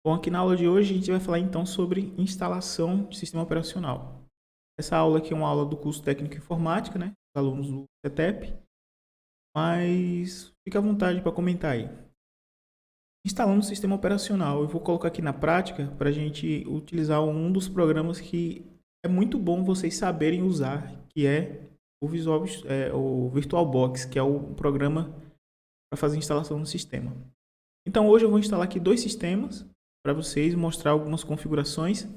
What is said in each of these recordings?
Bom, aqui na aula de hoje a gente vai falar então sobre instalação de sistema operacional. Essa aula aqui é uma aula do curso técnico em informática, né? Os alunos do CETEP, mas fica à vontade para comentar aí. Instalando o sistema operacional, eu vou colocar aqui na prática para a gente utilizar um dos programas que é muito bom vocês saberem usar, que é o VirtualBox, que é o programa para fazer instalação no sistema. Então hoje eu vou instalar aqui dois sistemas para vocês, mostrar algumas configurações.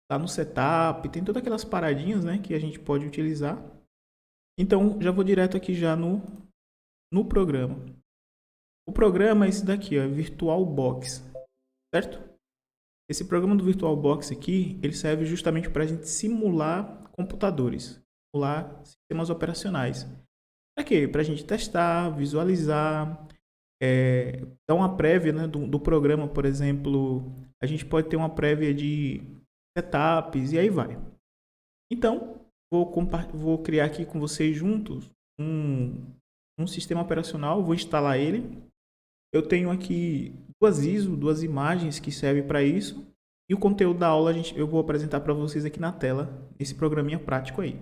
Tá no setup, tem todas aquelas paradinhas, né, que a gente pode utilizar. Então já vou direto aqui já no programa. O programa é esse daqui, ó, VirtualBox, certo? Esse programa do VirtualBox aqui, ele serve justamente para a gente simular computadores, simular sistemas operacionais. Para quê? Para a gente testar, visualizar, dar uma prévia, né, do programa, por exemplo. A gente pode ter uma prévia de setups e aí vai. Então, vou criar aqui com vocês juntos um sistema operacional, vou instalar ele. Eu tenho aqui duas ISO, duas imagens que servem para isso. E o conteúdo da aula eu vou apresentar para vocês aqui na tela, esse programinha prático aí.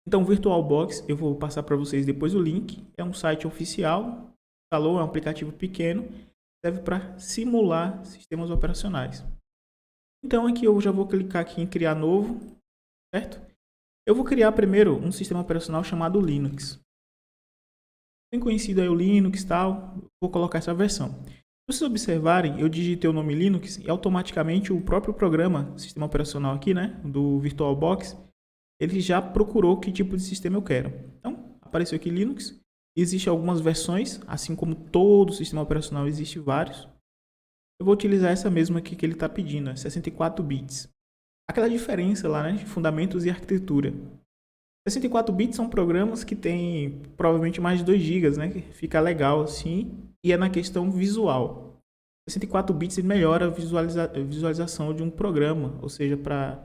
Então, o VirtualBox, eu vou passar para vocês depois o link. É um site oficial, instalou, é um aplicativo pequeno, serve para simular sistemas operacionais. Então, aqui eu já vou clicar aqui em criar novo, certo? Eu vou criar primeiro um sistema operacional chamado Linux. Bem conhecido aí o Linux e tal, vou colocar essa versão. Se vocês observarem, eu digitei o nome Linux e automaticamente o próprio programa, sistema operacional aqui, né, do VirtualBox, ele já procurou que tipo de sistema eu quero. Então, apareceu aqui Linux. Existem algumas versões, assim como todo sistema operacional existe vários. Eu vou utilizar essa mesma aqui que ele está pedindo, 64 bits. Aquela diferença lá, né, de fundamentos e arquitetura. 64 bits são programas que têm provavelmente mais de 2 GB, né, que fica legal assim, e é na questão visual. 64 bits melhora a visualização de um programa, ou seja, para...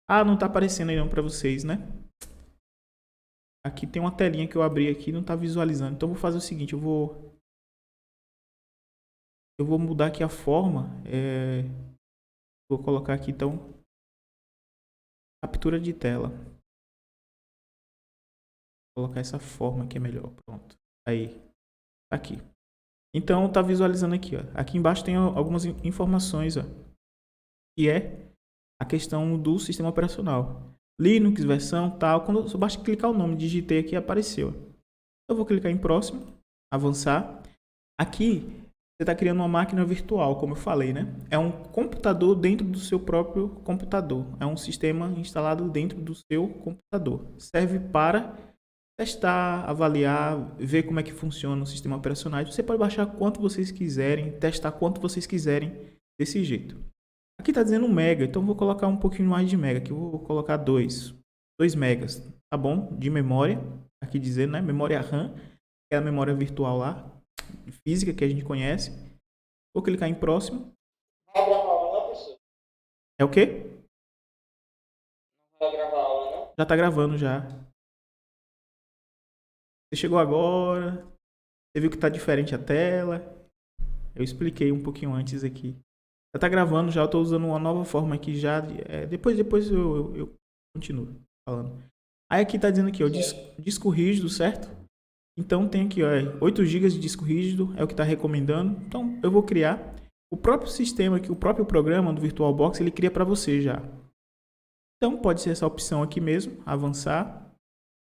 Ah, não está aparecendo aí não para vocês, né? Aqui tem uma telinha que eu abri aqui, não está visualizando. Então, eu vou fazer o seguinte, eu vou mudar aqui a forma. Vou colocar aqui, então, captura de tela. Vou colocar essa forma que é melhor. Pronto. Aí. Tá aqui. Então, tá visualizando aqui, ó. Aqui embaixo tem algumas informações, ó. Que é a questão do sistema operacional. Linux, versão, tal. Quando eu basta clicar o nome, digitei aqui, apareceu. Eu vou clicar em próximo, avançar. Aqui, você está criando uma máquina virtual, como eu falei, né? É um computador dentro do seu próprio computador. É um sistema instalado dentro do seu computador. Serve para testar, avaliar, ver como é que funciona o sistema operacional. Você pode baixar quanto vocês quiserem, testar quanto vocês quiserem desse jeito. Aqui está dizendo 1 mega, então eu vou colocar um pouquinho mais de mega. Aqui eu vou colocar 2 megas, tá bom? De memória, aqui dizendo, né? Memória RAM, que é a memória virtual lá, física que a gente conhece. Vou clicar em próximo. Vai gravar aula, não, professor? É o quê? Não vai gravar aula, não? Já está gravando já. Você chegou agora, você viu que está diferente a tela. Eu expliquei um pouquinho antes aqui. Já está gravando já, eu estou usando uma nova forma aqui já. Depois eu continuo falando. Aí aqui está dizendo aqui, ó, disco rígido, certo? Então tem aqui, ó, 8 GB de disco rígido, é o que está recomendando. Então eu vou criar o próprio sistema aqui, o próprio programa do VirtualBox, ele cria para você já. Então pode ser essa opção aqui mesmo, avançar.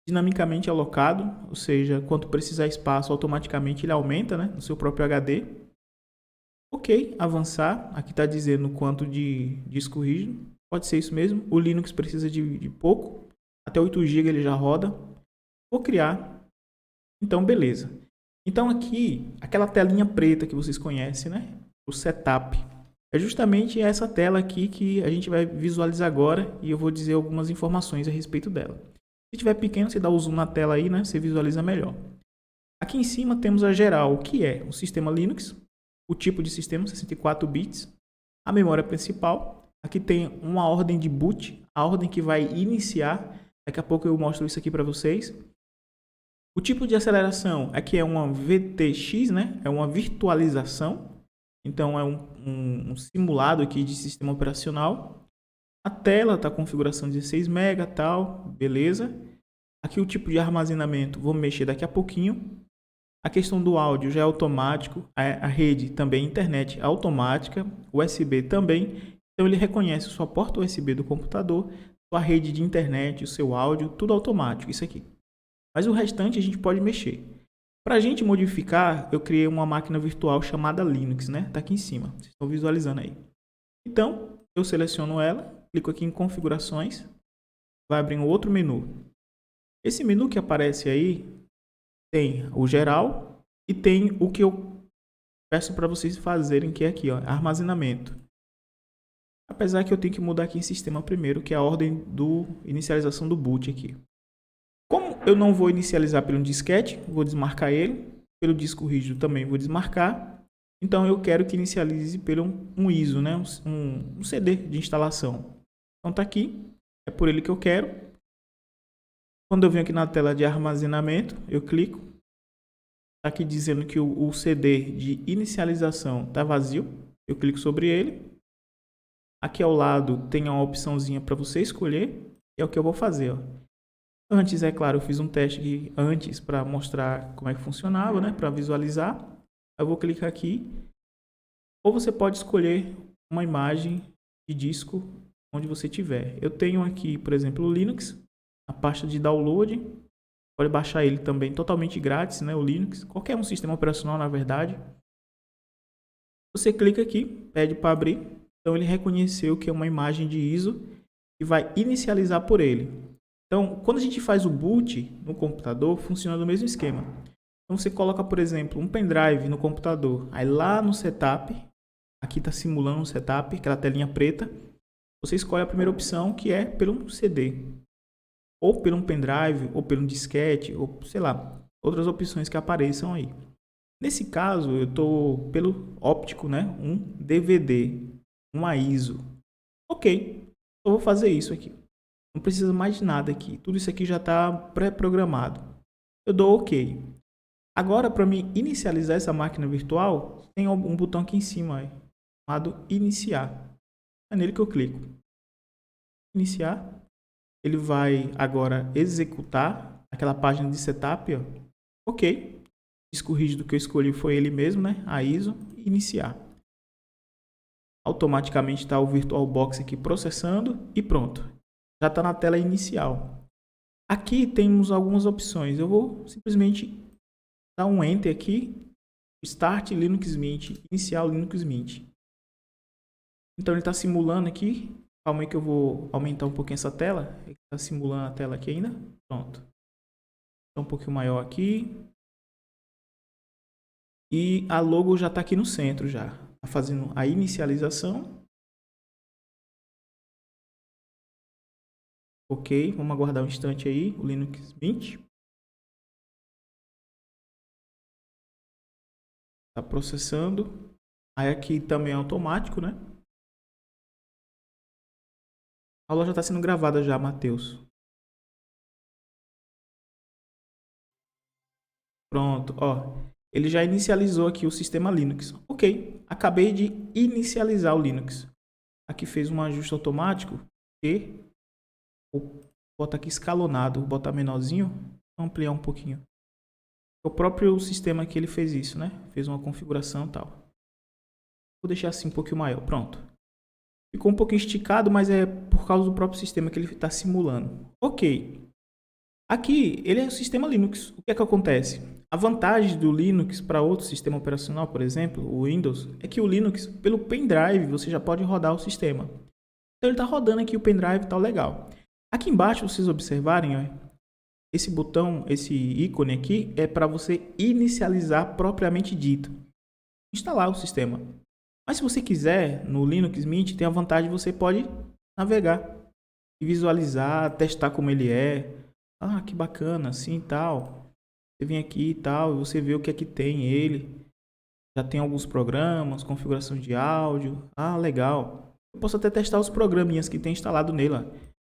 Dinamicamente alocado, ou seja, quanto precisar espaço, automaticamente ele aumenta, né, no seu próprio HD. Ok, avançar. Aqui está dizendo quanto de disco rígido. Pode ser isso mesmo. O Linux precisa de pouco. Até 8 GB ele já roda. Vou criar. Então, beleza. Então aqui, aquela telinha preta que vocês conhecem, né? O setup. É justamente essa tela aqui que a gente vai visualizar agora e eu vou dizer algumas informações a respeito dela. Se tiver pequeno, você dá o zoom na tela aí, né? Você visualiza melhor. Aqui em cima temos a geral, que é o sistema Linux, o tipo de sistema, 64 bits, a memória principal. Aqui tem uma ordem de boot, a ordem que vai iniciar. Daqui a pouco eu mostro isso aqui para vocês. O tipo de aceleração aqui é uma VTX, né? É uma virtualização. Então é um simulado aqui de sistema operacional. A tela tá configuração 16 MB, tal, beleza. Aqui o tipo de armazenamento, vou mexer daqui a pouquinho. A questão do áudio já é automático, a rede também, internet automática, USB também. Então ele reconhece sua porta USB do computador, sua rede de internet, o seu áudio, tudo automático, isso aqui. Mas o restante a gente pode mexer. Para a gente modificar, eu criei uma máquina virtual chamada Linux, né? Tá aqui em cima, vocês estão visualizando aí. Então, eu seleciono ela, clico aqui em configurações, vai abrir um outro menu. Esse menu que aparece aí tem o geral e tem o que eu peço para vocês fazerem, que é aqui, ó, armazenamento. Apesar que eu tenho que mudar aqui em sistema primeiro, que é a ordem do inicialização do boot aqui. Como eu não vou inicializar pelo disquete, vou desmarcar ele. Pelo disco rígido também vou desmarcar. Então eu quero que inicialize pelo um ISO, né? um CD de instalação. Então tá aqui, é por ele que eu quero. Quando eu venho aqui na tela de armazenamento, eu clico. Tá aqui dizendo que o CD de inicialização tá vazio. Eu clico sobre ele. Aqui ao lado tem uma opçãozinha para você escolher. E é o que eu vou fazer, ó. Antes, é claro, eu fiz um teste aqui antes para mostrar como é que funcionava, né? Para visualizar. Eu vou clicar aqui. Ou você pode escolher uma imagem de disco onde você tiver. Eu tenho aqui, por exemplo, o Linux, a pasta de download. Pode baixar ele também totalmente grátis, né? O Linux, qualquer um sistema operacional, na verdade. Você clica aqui, pede para abrir. Então ele reconheceu que é uma imagem de ISO e vai inicializar por ele. Então, quando a gente faz o boot no computador, funciona do mesmo esquema. Então você coloca, por exemplo, um pendrive no computador. Aí lá no setup, aqui está simulando um setup, aquela telinha preta. Você escolhe a primeira opção, que é pelo CD. Ou pelo um pendrive, ou pelo um disquete, ou sei lá, outras opções que apareçam aí. Nesse caso, eu estou pelo óptico, né? Um DVD, uma ISO. Ok, eu vou fazer isso aqui. Não precisa mais de nada aqui. Tudo isso aqui já está pré-programado. Eu dou OK. Agora, para mim inicializar essa máquina virtual, tem um botão aqui em cima aí, chamado Iniciar. É nele que eu clico. Iniciar. Ele vai agora executar aquela página de setup. Ó. OK. O disco rígido que eu escolhi foi ele mesmo, né? A ISO. Iniciar. Automaticamente está o VirtualBox aqui processando e pronto. Já está na tela inicial. Aqui temos algumas opções. Eu vou simplesmente dar um Enter aqui. Start Linux Mint. Iniciar o Linux Mint. Então ele está simulando aqui. Calma aí que eu vou aumentar um pouquinho essa tela. Ele está simulando a tela aqui ainda. Pronto. Está um pouquinho maior aqui. E a logo já está aqui no centro já. Está fazendo a inicialização. Ok, vamos aguardar um instante aí, o Linux Mint. Está processando. Aí aqui também é automático, né? A aula já está sendo gravada já, Matheus. Pronto, ó. Ele já inicializou aqui o sistema Linux. Ok, acabei de inicializar o Linux. Aqui fez um ajuste automático e vou botar aqui escalonado, vou botar menorzinho, vou ampliar um pouquinho. O próprio sistema que ele fez isso, né? Fez uma configuração e tal. Vou deixar assim um pouquinho maior, pronto. Ficou um pouquinho esticado, mas é por causa do próprio sistema que ele está simulando. Ok. Aqui, ele é o sistema Linux. O que é que acontece? A vantagem do Linux para outro sistema operacional, por exemplo, o Windows, é que o Linux, pelo pendrive, você já pode rodar o sistema. Então ele está rodando aqui o pendrive, tá legal. Aqui embaixo, vocês observarem, ó, esse botão, esse ícone aqui, é para você inicializar propriamente dito. Instalar o sistema. Mas se você quiser, no Linux Mint, tem a vantagem de você pode navegar e visualizar, testar como ele é. Ah, que bacana, assim e tal. Você vem aqui e tal, e você vê o que é que tem ele. Já tem alguns programas, configuração de áudio. Ah, legal. Eu posso até testar os programinhas que tem instalado nele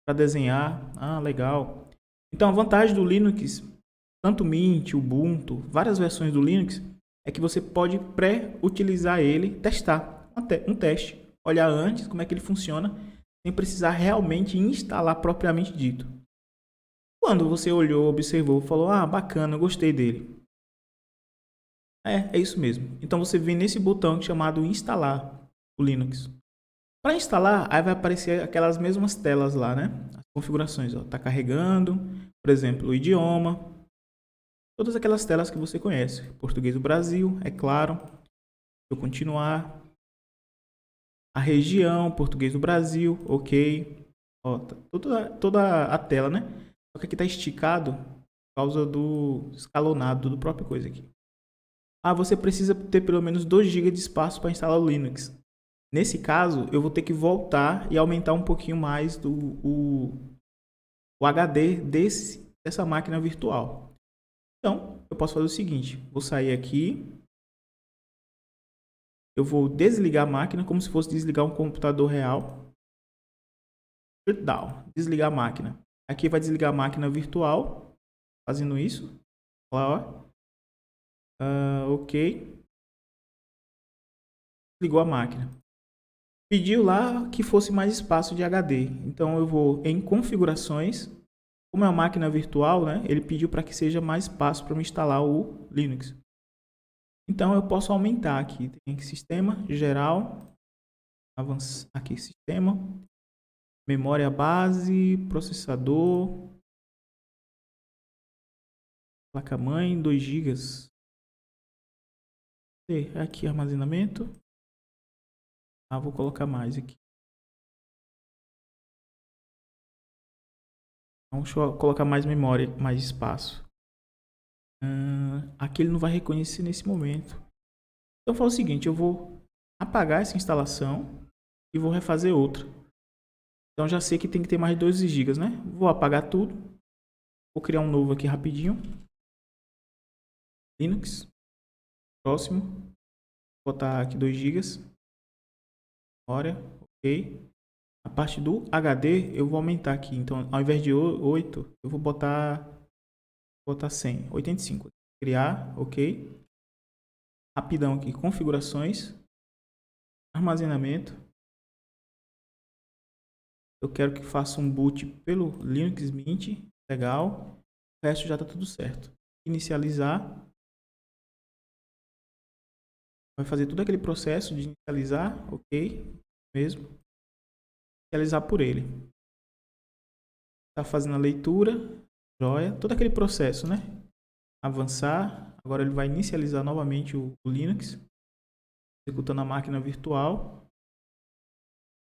para desenhar. Ah, legal. Então a vantagem do Linux, tanto Mint, Ubuntu, várias versões do Linux, é que você pode pré-utilizar ele, testar um teste, olhar antes como é que ele funciona, sem precisar realmente instalar propriamente dito. Quando você olhou, observou, falou, bacana, eu gostei dele. É isso mesmo. Então você vem nesse botão chamado instalar o Linux. Para instalar, aí vai aparecer aquelas mesmas telas lá, né? As configurações, ó, tá carregando, por exemplo, o idioma, todas aquelas telas que você conhece. Português do Brasil, é claro. Vou continuar. A região, português do Brasil, ok. Ó, tá toda a tela, né? Só que aqui tá esticado por causa do escalonado do próprio coisa aqui. Você precisa ter pelo menos 2 GB de espaço para instalar o Linux. Nesse caso, eu vou ter que voltar e aumentar um pouquinho mais o HD dessa máquina virtual. Então, eu posso fazer o seguinte, vou sair aqui, eu vou desligar a máquina como se fosse desligar um computador real. Shutdown, desligar a máquina. Aqui vai desligar a máquina virtual, fazendo isso. Lá, ó. Ok. Ligou a máquina. Pediu lá que fosse mais espaço de HD. Então eu vou em configurações. Como é uma máquina virtual, né? Ele pediu para que seja mais espaço para eu instalar o Linux. Então eu posso aumentar aqui. Tem aqui sistema geral, avançar aqui sistema, memória base, processador, placa-mãe, 2 GB. Aqui armazenamento. Vou colocar mais aqui. Então, deixa eu colocar mais memória, mais espaço. Aqui ele não vai reconhecer nesse momento. Então, eu faço o seguinte, eu vou apagar essa instalação e vou refazer outra. Então, já sei que tem que ter mais 12 GB, né? Vou apagar tudo. Vou criar um novo aqui rapidinho. Linux. Próximo. Vou botar aqui 2 GB. Memória. Ok. A parte do HD eu vou aumentar aqui. Então, ao invés de 8, eu vou botar 100. 85. Criar. Ok. Rapidão aqui. Configurações. Armazenamento. Eu quero que faça um boot pelo Linux Mint. Legal. O resto já está tudo certo. Inicializar. Vai fazer todo aquele processo de inicializar. Ok. Mesmo. Inicializar por ele. Está fazendo a leitura. Joia. Todo aquele processo, né? Avançar. Agora ele vai inicializar novamente o Linux. Executando a máquina virtual.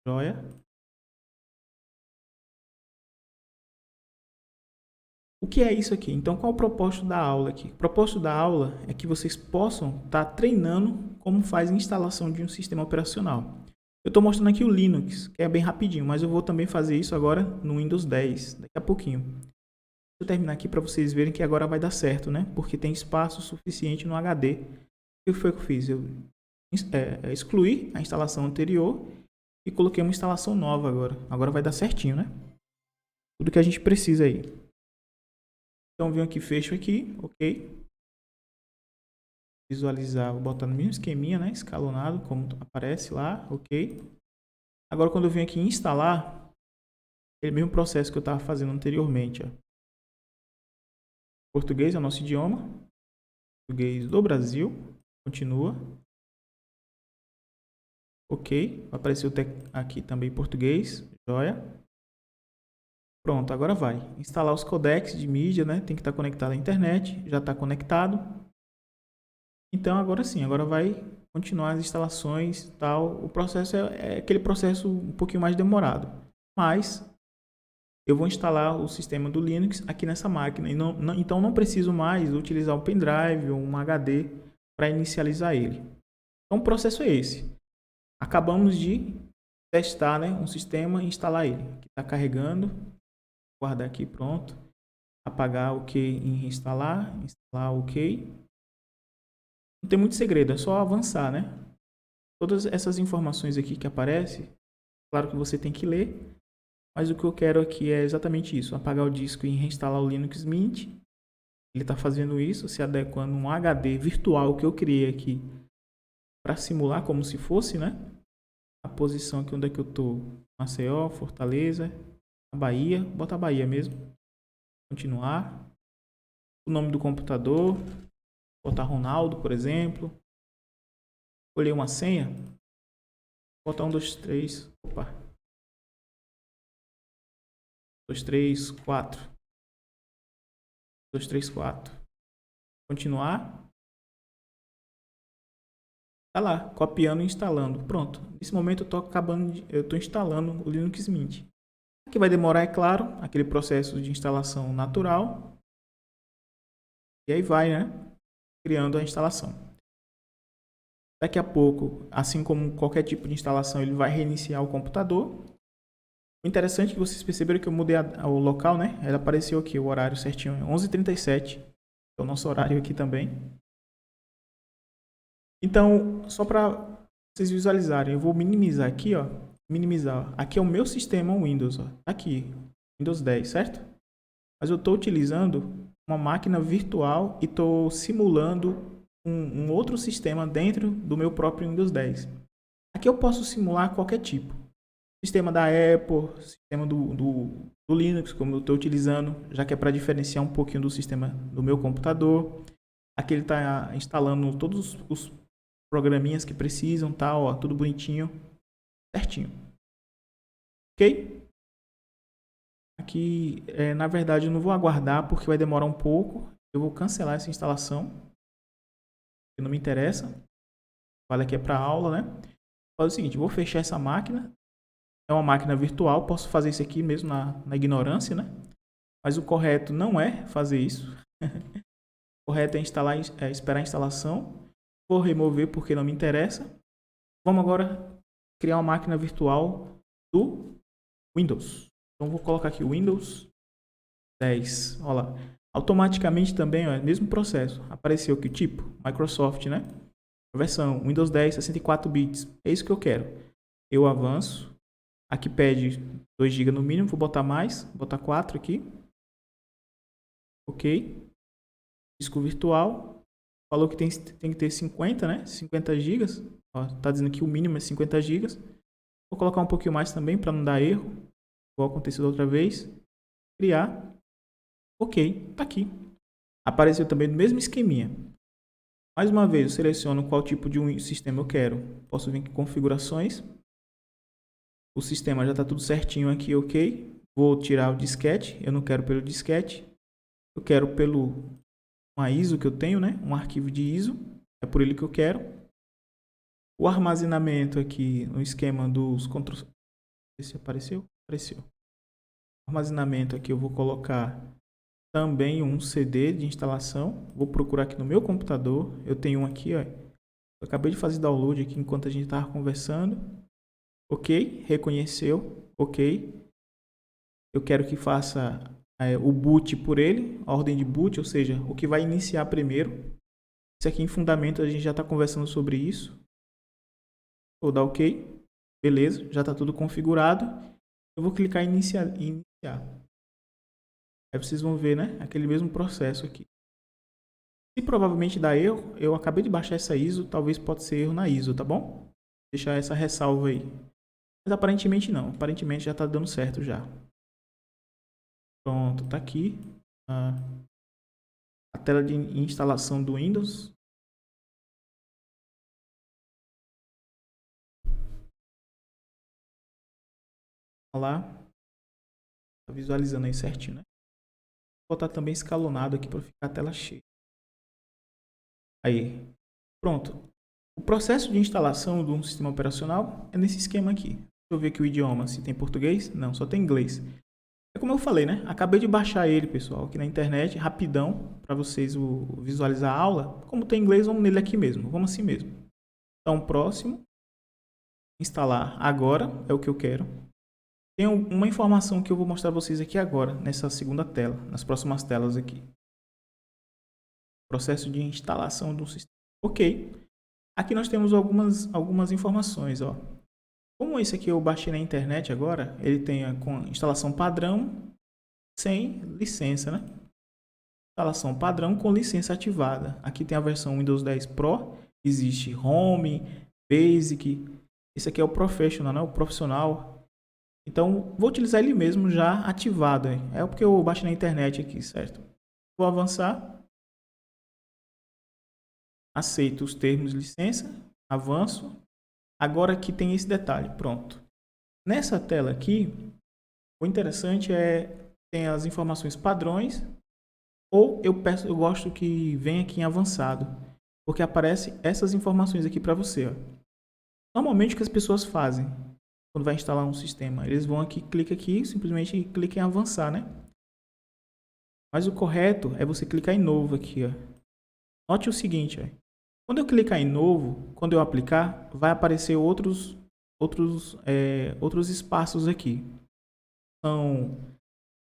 Joia. O que é isso aqui? Então, qual é o propósito da aula aqui? O propósito da aula é que vocês possam estar treinando como faz a instalação de um sistema operacional. Eu estou mostrando aqui o Linux, que é bem rapidinho, mas eu vou também fazer isso agora no Windows 10, daqui a pouquinho. Deixa eu terminar aqui para vocês verem que agora vai dar certo, né? Porque tem espaço suficiente no HD. O que foi que eu fiz? Eu excluí a instalação anterior e coloquei uma instalação nova agora. Agora vai dar certinho, né? Tudo que a gente precisa aí. Então, venho aqui, fecho aqui, ok. Visualizar, vou botar no mesmo esqueminha, né? Escalonado, como aparece lá, ok. Agora, quando eu venho aqui em instalar, aquele mesmo processo que eu estava fazendo anteriormente, ó. Português é o nosso idioma. Português do Brasil. Continua. Ok. Apareceu aqui também português. Joia. Pronto, agora vai. Instalar os codecs de mídia, né? Tem que estar conectado à internet. Já está conectado. Então, agora sim. Agora vai continuar as instalações e tal. O processo é aquele processo um pouquinho mais demorado. Mas eu vou instalar o sistema do Linux aqui nessa máquina. Então, não preciso mais utilizar um pendrive ou um HD para inicializar ele. Então, o processo é esse. Acabamos de testar, né, um sistema e instalar ele. Está carregando. Guardar aqui, pronto. Apagar OK em reinstalar. Instalar OK. Não tem muito segredo, é só avançar, né? Todas essas informações aqui que aparecem, claro que você tem que ler. Mas o que eu quero aqui é exatamente isso. Apagar o disco e reinstalar o Linux Mint. Ele está fazendo isso, se adequando a um HD virtual que eu criei aqui para simular como se fosse, né? A posição aqui onde é que eu tô. Maceió, Fortaleza, a Bahia. Bota a Bahia mesmo. Continuar. O nome do computador. Botar Ronaldo, por exemplo. Escolher uma senha. Botar 1, 2, 3. Opa. 2, 3, 4. 2, 3, 4. Continuar. Tá lá, copiando e instalando. Pronto. Nesse momento eu tô instalando o Linux Mint. Aqui vai demorar, é claro, aquele processo de instalação natural. E aí vai, né? Criando a instalação. Daqui a pouco, assim como qualquer tipo de instalação, ele vai reiniciar o computador. O interessante é que vocês perceberam que eu mudei o local, né? Ele apareceu aqui, o horário certinho, 11h37. É o nosso horário aqui também. Então, só para vocês visualizarem, eu vou minimizar aqui, ó. Minimizar. Aqui é o meu sistema Windows, ó. Aqui, Windows 10, certo? Mas eu estou utilizando uma máquina virtual e estou simulando um outro sistema dentro do meu próprio Windows 10. Aqui eu posso simular qualquer tipo. Sistema da Apple, sistema do Linux, como eu estou utilizando, já que é para diferenciar um pouquinho do sistema do meu computador. Aqui ele está instalando todos os programinhas que precisam, tá, ó, tudo bonitinho, certinho. Ok? Aqui, na verdade, eu não vou aguardar porque vai demorar um pouco. Eu vou cancelar essa instalação, que não me interessa. Vale aqui é para aula, né? Faz o seguinte, eu vou fechar essa máquina. É uma máquina virtual, posso fazer isso aqui mesmo na ignorância, né? Mas o correto não é fazer isso. O correto é esperar a instalação. Vou remover porque não me interessa. Vamos agora criar uma máquina virtual do Windows. Então vou colocar aqui Windows 10. Olha lá. Automaticamente também, ó, mesmo processo. Apareceu aqui o tipo, Microsoft, né? A versão Windows 10, 64 bits. É isso que eu quero. Eu avanço. Aqui pede 2 GB no mínimo, vou botar mais, vou botar 4 aqui. Ok. Disco virtual. Falou que tem que ter 50, né? 50 GB. Tá dizendo que o mínimo é 50 GB. Vou colocar um pouquinho mais também para não dar erro. Igual aconteceu da outra vez. Criar. Ok, tá aqui. Apareceu também no mesmo esqueminha. Mais uma vez, eu seleciono qual tipo de sistema eu quero. Posso vir aqui em configurações. O sistema já está tudo certinho aqui, ok. Vou tirar o disquete. Eu não quero pelo disquete. Eu quero pelo uma ISO que eu tenho, né? Um arquivo de ISO. É por ele que eu quero. O armazenamento aqui no esquema dos controles. Esse apareceu? Apareceu. O armazenamento aqui eu vou colocar também um CD de instalação. Vou procurar aqui no meu computador. Eu tenho um aqui, ó. Eu acabei de fazer download aqui enquanto a gente estava conversando. Ok, reconheceu, ok. Eu quero que faça o boot por ele, a ordem de boot, ou seja, o que vai iniciar primeiro. Isso aqui em fundamento a gente já está conversando sobre isso. Vou dar ok, beleza, já está tudo configurado. Eu vou clicar em iniciar. Aí vocês vão ver, né, aquele mesmo processo aqui. Se provavelmente dá erro, eu acabei de baixar essa ISO, talvez pode ser erro na ISO, tá bom? Deixar essa ressalva aí. Mas aparentemente não, aparentemente já está dando certo já. Pronto, tá aqui a tela de instalação do Windows. Olha lá, tá visualizando aí certinho, né? Vou botar também escalonado aqui para ficar a tela cheia. Aí, pronto. O processo de instalação de um sistema operacional é nesse esquema aqui. Deixa eu ver aqui o idioma, se tem português. Não, só tem inglês. É como eu falei, né? Acabei de baixar ele, pessoal, aqui na internet, rapidão, para vocês visualizar a aula. Como tem inglês, vamos nele aqui mesmo. Vamos assim mesmo. Então, próximo. Instalar agora é o que eu quero. Tem uma informação que eu vou mostrar a vocês aqui agora, nessa segunda tela, nas próximas telas aqui. Processo de instalação do sistema. Ok. Aqui nós temos algumas informações, ó. Como esse aqui eu baixei na internet agora, ele tem com instalação padrão, sem licença, né? instalação padrão com licença ativada. Aqui tem a versão Windows 10 Pro, existe Home, Basic, esse aqui é o Professional, né? O profissional. Então, vou utilizar ele mesmo já ativado. É porque eu baixei na internet aqui, certo? Vou avançar. Aceito os termos de licença. Avanço. Agora aqui tem esse detalhe. Pronto. Nessa tela aqui, o interessante é tem as informações padrões, ou eu gosto que venha aqui em avançado, porque aparece essas informações aqui para você. Ó. Normalmente o que as pessoas fazem quando vai instalar um sistema, eles vão aqui, clica aqui, simplesmente clica em avançar, né? Mas o correto é você clicar em novo aqui, ó. Note o seguinte, ó. Quando eu clicar em novo, quando eu aplicar, vai aparecer outros espaços aqui. São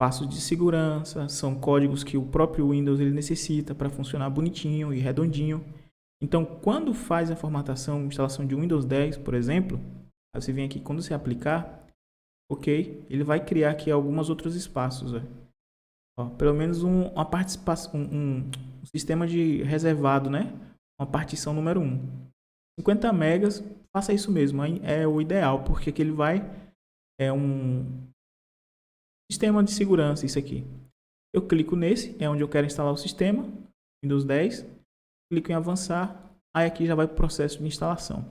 passos de segurança, são códigos que o próprio Windows ele necessita para funcionar bonitinho e redondinho. Então, quando faz a formatação, instalação de Windows 10, por exemplo, aí você vem aqui, quando você aplicar, ok, ele vai criar aqui alguns outros espaços. Ó, pelo menos uma participação, um sistema de reservado, né? Uma partição número 1. 50 megas, faça isso mesmo, é o ideal, porque aqui ele vai, é um sistema de segurança, isso aqui. Eu clico nesse, é onde eu quero instalar o sistema, Windows 10, clico em avançar, aí aqui já vai para o processo de instalação.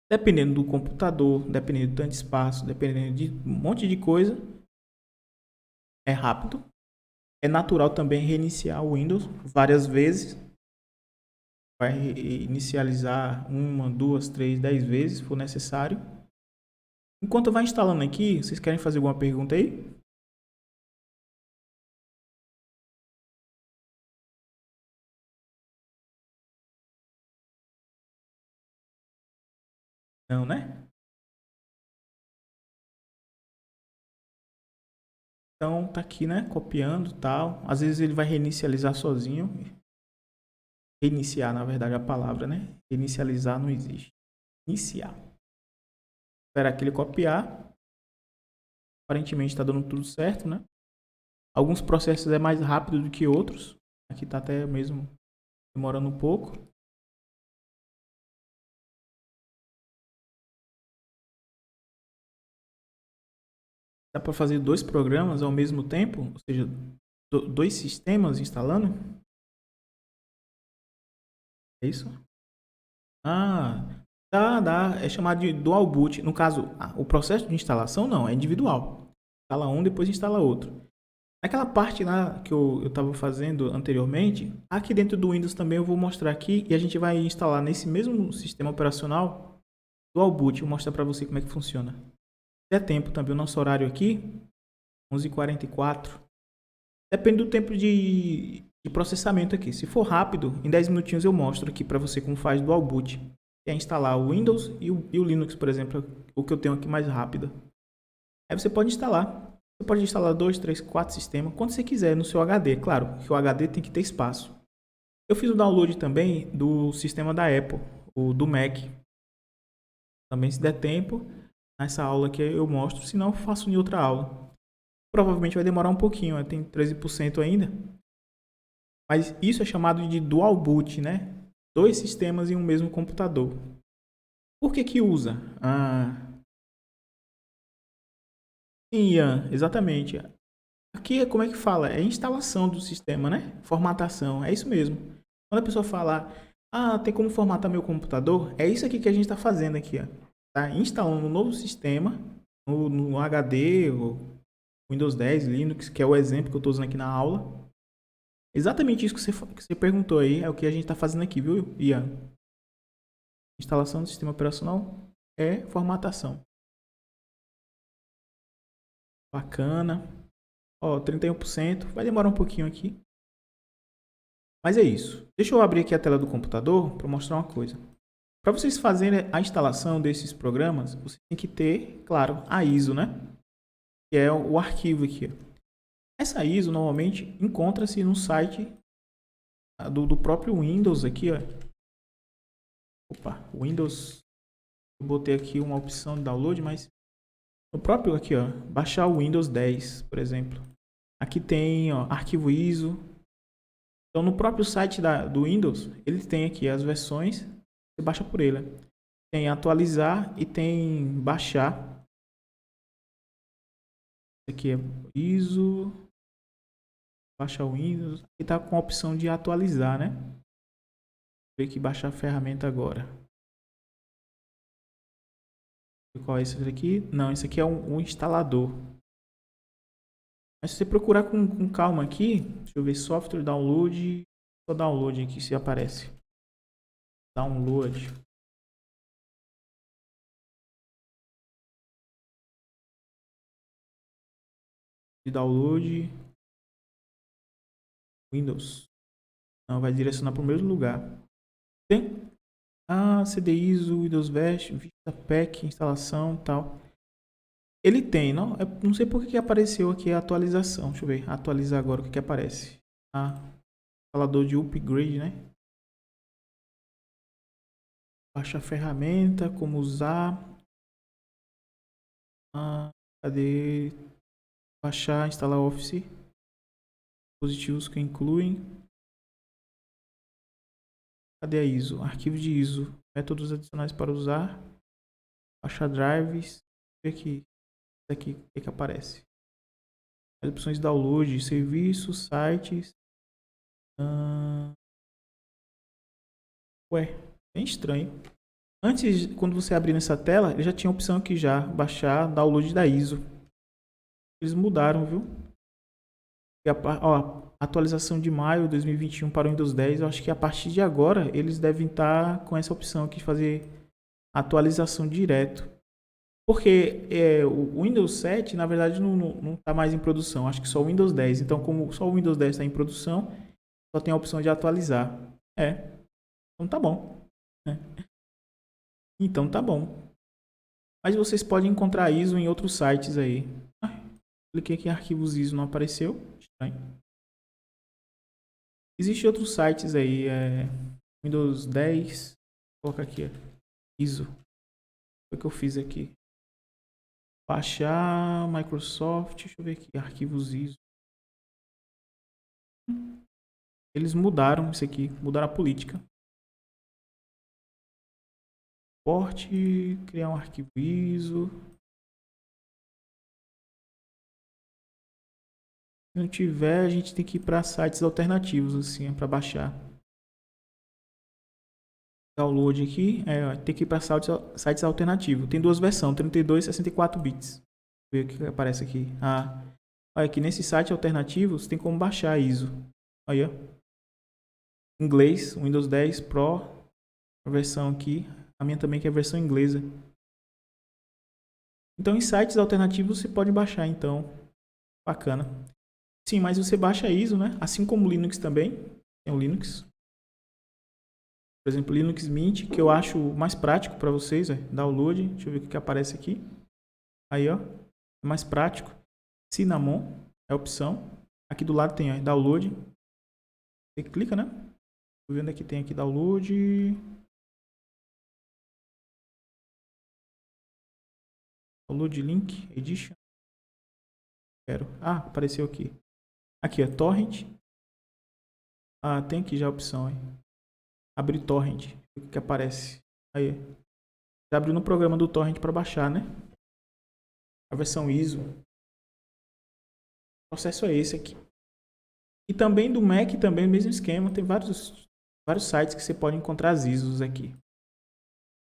Dependendo do computador, dependendo do tanto de espaço, dependendo de um monte de coisa, é rápido. É natural também reiniciar o Windows várias vezes. Vai inicializar 1, 2, 3, 10 vezes, se for necessário. Enquanto vai instalando aqui, vocês querem fazer alguma pergunta aí? Não, né? Então tá aqui, né? Copiando e tal. Às vezes ele vai reinicializar sozinho. Reiniciar, na verdade, a palavra, né? Inicializar não existe. Iniciar. Esperar que ele copiar. Aparentemente está dando tudo certo, né? Alguns processos é mais rápido do que outros. Aqui está até mesmo demorando um pouco. Dá para fazer 2 programas ao mesmo tempo, ou seja, 2 sistemas instalando. É isso? Ah, dá. É chamado de dual boot. No caso, o processo de instalação não, é individual. Instala um, depois instala outro. Aquela parte lá que eu estava fazendo anteriormente, aqui dentro do Windows também eu vou mostrar aqui e a gente vai instalar nesse mesmo sistema operacional dual boot. Vou mostrar para você como é que funciona. Se der tempo também, o nosso horário aqui, 11h44. Depende do tempo de processamento aqui. Se for rápido, em 10 minutinhos eu mostro aqui para você como faz dual boot. Que é instalar o Windows e o Linux, por exemplo, o que eu tenho aqui mais rápido. Aí você pode instalar. Você pode instalar 2, 3, 4 sistemas, quando você quiser, no seu HD. Claro que o HD tem que ter espaço. Eu fiz o download também do sistema da Apple, o do Mac. Também, se der tempo, nessa aula aqui eu mostro, senão eu faço em outra aula. Provavelmente vai demorar um pouquinho, tem 13% ainda. Mas isso é chamado de dual boot, né? 2 sistemas em um mesmo computador. Por que usa? Sim, Ian, exatamente. Aqui é como é que fala? É instalação do sistema, né? Formatação, é isso mesmo. Quando a pessoa fala, tem como formatar meu computador? É isso aqui que a gente está fazendo aqui, ó. Tá instalando um novo sistema no HD, ou Windows 10, Linux, que é o exemplo que eu estou usando aqui na aula. Exatamente isso que você perguntou aí, é o que a gente está fazendo aqui, viu, Ian? Instalação do sistema operacional é formatação. Bacana. Ó, 31%. Vai demorar um pouquinho aqui. Mas é isso. Deixa eu abrir aqui a tela do computador para mostrar uma coisa. Para vocês fazerem a instalação desses programas, você tem que ter, claro, a ISO, né? Que é o arquivo aqui. Essa ISO normalmente encontra-se no site do próprio Windows aqui, ó. Opa, Windows. Eu botei aqui uma opção de download, mas no próprio aqui, ó, baixar o Windows 10, por exemplo. Aqui tem, ó, arquivo ISO. Então, no próprio site do Windows, ele tem aqui as versões, você baixa por ele. Tem atualizar e tem baixar. Aqui é ISO, baixa o Windows. Aqui está com a opção de atualizar, né? Vou ver aqui baixar a ferramenta agora. Qual é esse aqui? Não, esse aqui é um instalador. Mas se você procurar com calma aqui, deixa eu ver, software download, só download aqui se aparece. Download. De download. Windows. Não, vai direcionar para o mesmo lugar. Tem? CD ISO, Windows Vista, Pack, instalação, tal. Ele tem, não? Não sei por que apareceu aqui a atualização. Deixa eu ver, atualizar agora o que aparece. Instalador de upgrade, né? Baixa a ferramenta, como usar. Cadê? Baixar, instalar Office. Dispositivos que incluem. Cadê a ISO? Arquivo de ISO. Métodos adicionais para usar. Baixar drives. Deixa eu ver aqui. Isso aqui, o que aparece? As opções de download, serviços, sites. Ué, bem estranho. Antes, quando você abrir nessa tela, ele já tinha a opção aqui já, baixar download da ISO. Eles mudaram, viu? E atualização de maio de 2021 para o Windows 10. Eu acho que a partir de agora eles devem estar com essa opção aqui de fazer atualização direto. Porque o Windows 7, na verdade, não está mais em produção. Acho que só o Windows 10. Então, como só o Windows 10 está em produção, só tem a opção de atualizar. Então tá bom. Então tá bom. Mas vocês podem encontrar ISO em outros sites aí. Cliquei aqui em arquivos ISO, não apareceu. Estranho. Existem outros sites aí. Windows 10. Vou colocar aqui. ISO. O que eu fiz aqui? Baixar Microsoft. Deixa eu ver aqui. Arquivos ISO. Eles mudaram isso aqui. Mudaram a política. Porte. Criar um arquivo ISO. Se não tiver, a gente tem que ir para sites alternativos, assim, para baixar. Download aqui, tem que ir para sites alternativos. Tem duas versões, 32 e 64 bits. Vê o que aparece aqui. Olha aqui, nesse site alternativo, você tem como baixar a ISO. Olha. Inglês, Windows 10 Pro, a versão aqui. A minha também que é a versão inglesa. Então, em sites alternativos, você pode baixar, então. Bacana. Sim, mas você baixa a ISO, né? Assim como o Linux também. Tem o Linux. Por exemplo, Linux Mint, que eu acho mais prático para vocês. Download. Deixa eu ver o que aparece aqui. Aí, ó. É mais prático. Cinnamon é a opção. Aqui do lado tem download. Você clica, né? Tô vendo aqui, tem aqui download. Download link, edition. Quero. Apareceu aqui. Aqui, torrent. Tem aqui já a opção, hein? Abrir torrent. O que aparece? Aí. Já abriu no programa do torrent para baixar, né? A versão ISO. O processo é esse aqui. E também do Mac, também o mesmo esquema. Tem vários sites que você pode encontrar as ISOs aqui.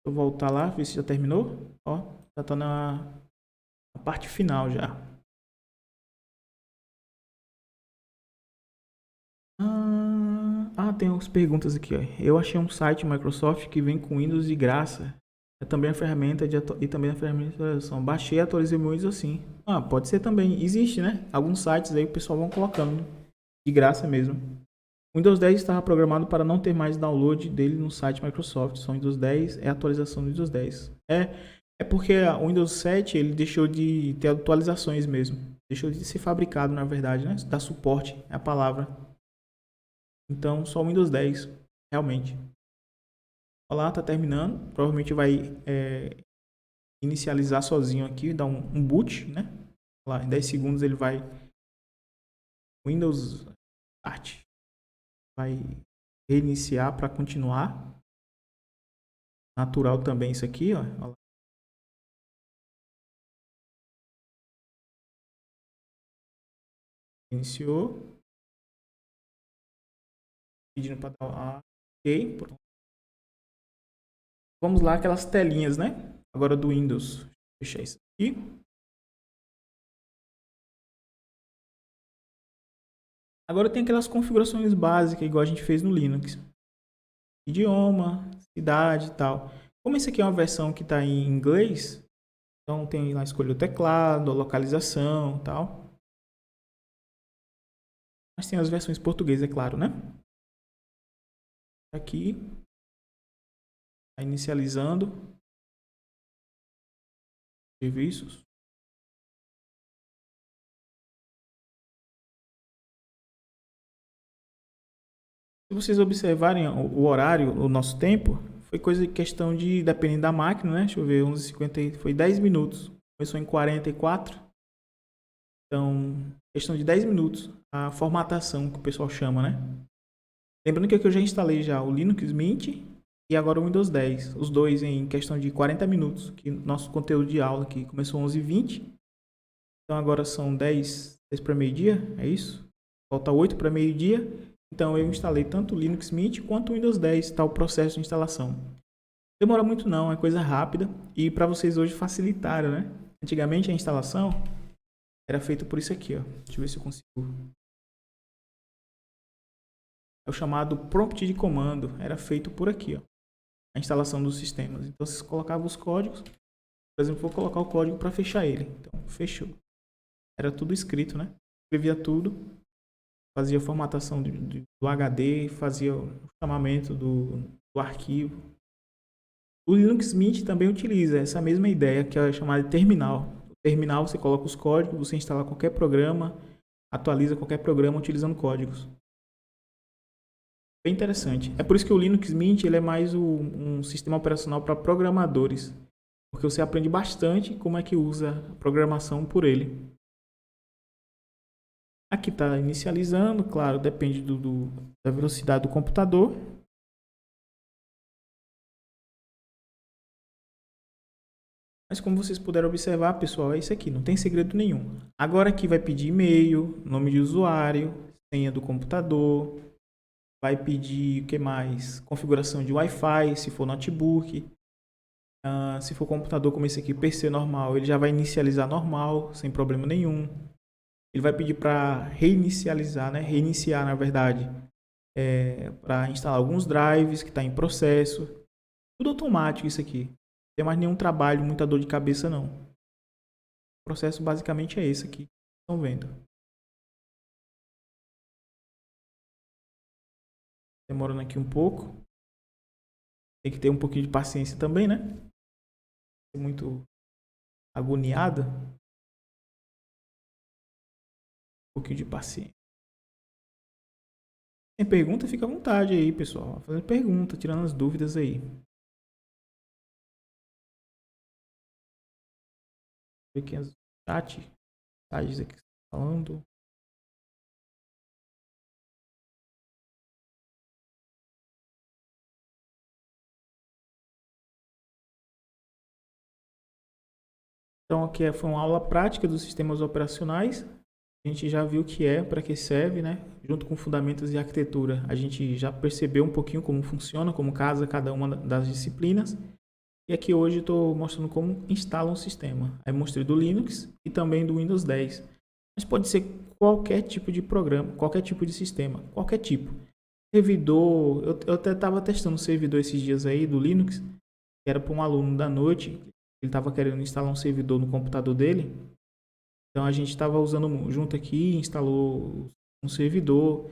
Vou voltar lá, ver se já terminou. Ó, já tá na parte final já. Tem umas perguntas aqui, ó. Eu achei um site Microsoft que vem com Windows de graça. É também a ferramenta e também a ferramenta de atualização. Baixei e atualizei o meu Windows assim. Pode ser também. Existe, né? Alguns sites aí o pessoal vão colocando de graça mesmo. O Windows 10 estava programado para não ter mais download dele no site Microsoft. Só o Windows 10 é a atualização do Windows 10. É porque o Windows 7 ele deixou de ter atualizações mesmo. Deixou de ser fabricado, na verdade, né? Dar suporte é a palavra. Então, só o Windows 10, realmente. Olha lá, tá terminando. Provavelmente vai inicializar sozinho aqui, dar um boot, né? Lá, em 10 segundos ele vai Windows Start. vai reiniciar para continuar. Natural também isso aqui, ó. Iniciou. Pedindo para dar ok. Pronto. Vamos lá, aquelas telinhas, né? Agora do Windows. Vou fechar isso aqui. Agora tem aquelas configurações básicas, igual a gente fez no Linux. Idioma, cidade e tal. Como esse aqui é uma versão que está em inglês, então tem lá escolher o teclado, a localização e tal. Mas tem as versões portuguesas, é claro, né? Aqui. Tá inicializando. Serviços. Se vocês observarem o horário, o nosso tempo, foi questão de, dependendo da máquina, né? Deixa eu ver, 11h50, foi 10 minutos. Começou em 44. Então, questão de 10 minutos. A formatação que o pessoal chama, né? Lembrando que aqui eu já instalei já o Linux Mint e agora o Windows 10. Os dois em questão de 40 minutos. Que nosso conteúdo de aula aqui começou 11h20. Então agora são 10 para meio-dia, é isso? Falta 8 para meio-dia. Então eu instalei tanto o Linux Mint quanto o Windows 10, está o processo de instalação. Demora muito não, é coisa rápida e para vocês hoje facilitaram, né? Antigamente a instalação era feita por isso aqui, ó. Deixa eu ver se eu consigo. É o chamado prompt de comando, era feito por aqui, ó. A instalação dos sistemas. Então vocês colocavam os códigos, por exemplo, vou colocar o código para fechar ele. Então fechou. Era tudo escrito, né? Escrevia tudo. Fazia a formatação do HD, fazia o chamamento do arquivo. O Linux Mint também utiliza essa mesma ideia, que é chamada de terminal. No terminal você coloca os códigos, você instala qualquer programa, atualiza qualquer programa utilizando códigos. Bem interessante. É por isso que o Linux Mint ele é mais um sistema operacional para programadores, porque você aprende bastante como é que usa a programação por ele. Aqui está inicializando, claro, depende da velocidade do computador. Mas como vocês puderam observar, pessoal, é isso aqui, não tem segredo nenhum. Agora aqui vai pedir e-mail, nome de usuário, senha do computador, vai pedir o que mais? Configuração de Wi-Fi, se for notebook. Se for computador como esse aqui, PC normal, ele já vai inicializar normal, sem problema nenhum. Ele vai pedir para reinicializar, né? Reiniciar, na verdade, para instalar alguns drives que está em processo. Tudo automático isso aqui. Não tem mais nenhum trabalho, muita dor de cabeça não. O processo basicamente é esse aqui. Estão vendo? Demorando aqui um pouco. Tem que ter um pouquinho de paciência também, né? Ser muito agoniado. Um pouquinho de paciência. Tem pergunta? Fica à vontade aí, pessoal. Fazendo pergunta, tirando as dúvidas aí. Ver aqui as mensagens aqui falando. Então aqui foi uma aula prática dos sistemas operacionais. A gente já viu o que é, para que serve, né? Junto com fundamentos de arquitetura, a gente já percebeu um pouquinho como funciona, como casa cada uma das disciplinas. E aqui hoje estou mostrando como instala um sistema. Aí mostrei do Linux e também do Windows 10. Mas pode ser qualquer tipo de programa, qualquer tipo de sistema, qualquer tipo. Servidor, eu até estava testando um servidor esses dias aí do Linux, que era para um aluno da noite. Ele estava querendo instalar um servidor no computador dele. Então a gente estava usando junto aqui, instalou um servidor.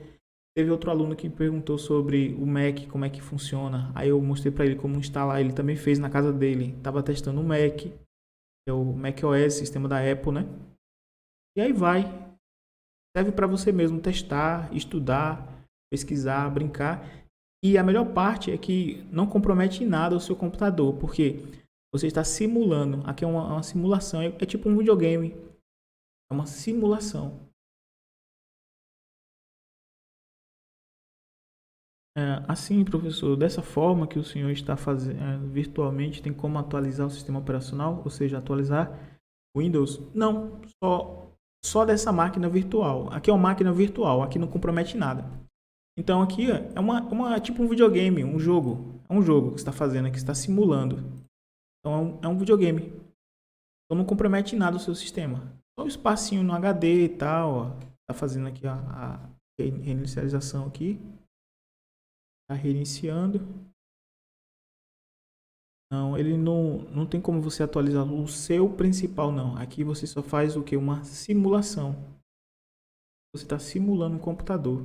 Teve outro aluno que perguntou sobre o Mac, como é que funciona. Aí eu mostrei para ele como instalar. Ele também fez na casa dele. Estava testando o Mac, que é o macOS, sistema da Apple, né? E aí vai. Serve para você mesmo testar, estudar, pesquisar, brincar. E a melhor parte é que não compromete em nada o seu computador, porque você está simulando. Aqui é uma simulação, é tipo um videogame. É uma simulação. Assim, professor, dessa forma que o senhor está fazendo virtualmente, tem como atualizar o sistema operacional, ou seja, atualizar o Windows? Não, só dessa máquina virtual. Aqui é uma máquina virtual, aqui não compromete nada. Então aqui ó, é tipo um videogame, um jogo. É um jogo que você está fazendo aqui, está simulando. Então é um videogame. Então não compromete nada o seu sistema. Só um espacinho no HD e tal, ó. Tá fazendo aqui a reinicialização aqui. Tá reiniciando. Não, ele não tem como você atualizar o seu principal, não. Aqui você só faz o que? Uma simulação. Você está simulando um computador.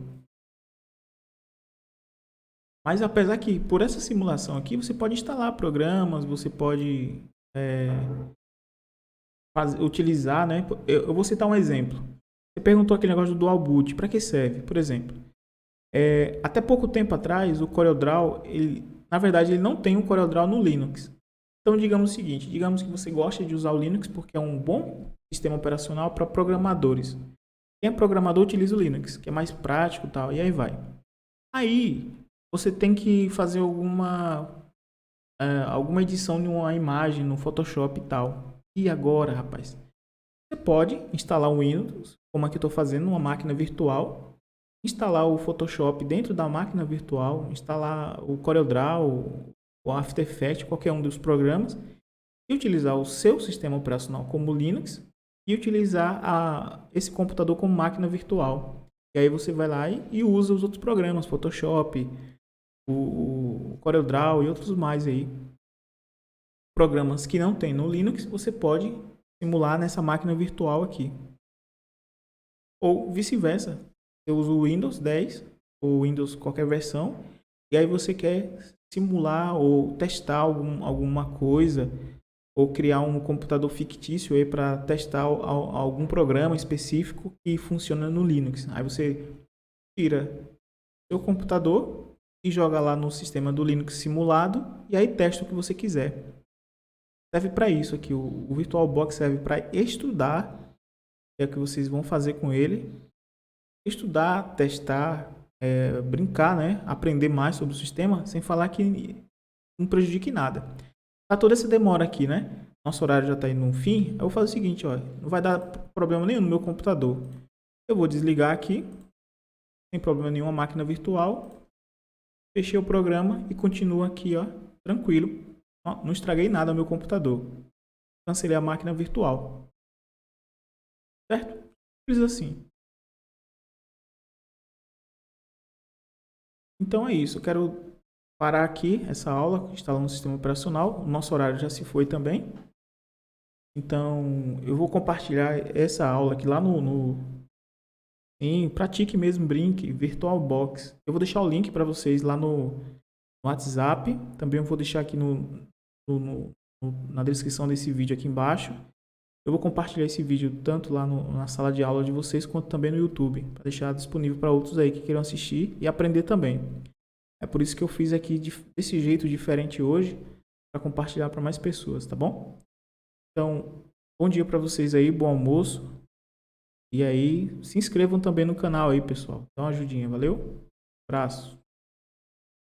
Mas apesar que por essa simulação aqui, você pode instalar programas, você pode utilizar, né? Eu vou citar um exemplo. Você perguntou aquele negócio do Dual Boot, para que serve? Por exemplo, até pouco tempo atrás, o CorelDRAW, na verdade, ele não tem um CorelDRAW no Linux. Então, digamos o seguinte, digamos que você gosta de usar o Linux porque é um bom sistema operacional para programadores. Quem é programador utiliza o Linux, que é mais prático e tal, e aí vai. Aí, você tem que fazer alguma edição de uma imagem no Photoshop e tal. E agora, rapaz? Você pode instalar o Windows, como aqui estou fazendo, numa máquina virtual, instalar o Photoshop dentro da máquina virtual, instalar o CorelDRAW, o After Effects, qualquer um dos programas, e utilizar o seu sistema operacional como Linux e utilizar esse computador como máquina virtual. E aí você vai lá e usa os outros programas, Photoshop, o CorelDRAW e outros mais aí. Programas que não tem no Linux, você pode simular nessa máquina virtual aqui. Ou vice-versa. Você usa o Windows 10 ou Windows qualquer versão e aí você quer simular ou testar alguma coisa ou criar um computador fictício aí para testar algum programa específico que funciona no Linux. Aí você tira seu computador e joga lá no sistema do Linux simulado e aí testa o que você quiser. Serve para isso aqui. O VirtualBox serve para estudar, que é o que vocês vão fazer com ele. Estudar, testar, brincar, né? Aprender mais sobre o sistema, sem falar que não prejudique nada. Tá toda essa demora aqui, né? Nosso horário já está indo no fim. Eu vou fazer o seguinte, ó, não vai dar problema nenhum no meu computador. Eu vou desligar aqui, sem problema nenhum, a máquina virtual. Fechei o programa e continuo aqui, ó, tranquilo. Ó, não estraguei nada no meu computador. Cancelei a máquina virtual. Certo? Simples assim. Então é isso. Eu quero parar aqui essa aula, instalando o sistema operacional. O nosso horário já se foi também. Então, eu vou compartilhar essa aula aqui lá em Pratique mesmo, Brinque, VirtualBox. Eu vou deixar o link para vocês lá no WhatsApp. Também eu vou deixar aqui na descrição desse vídeo aqui embaixo. Eu vou compartilhar esse vídeo tanto lá na sala de aula de vocês, quanto também no YouTube, para deixar disponível para outros aí que queiram assistir e aprender também. É por isso que eu fiz aqui desse jeito diferente hoje, para compartilhar para mais pessoas, tá bom? Então, bom dia para vocês aí, bom almoço. E aí, se inscrevam também no canal aí, pessoal. Dá uma ajudinha, valeu? Abraço.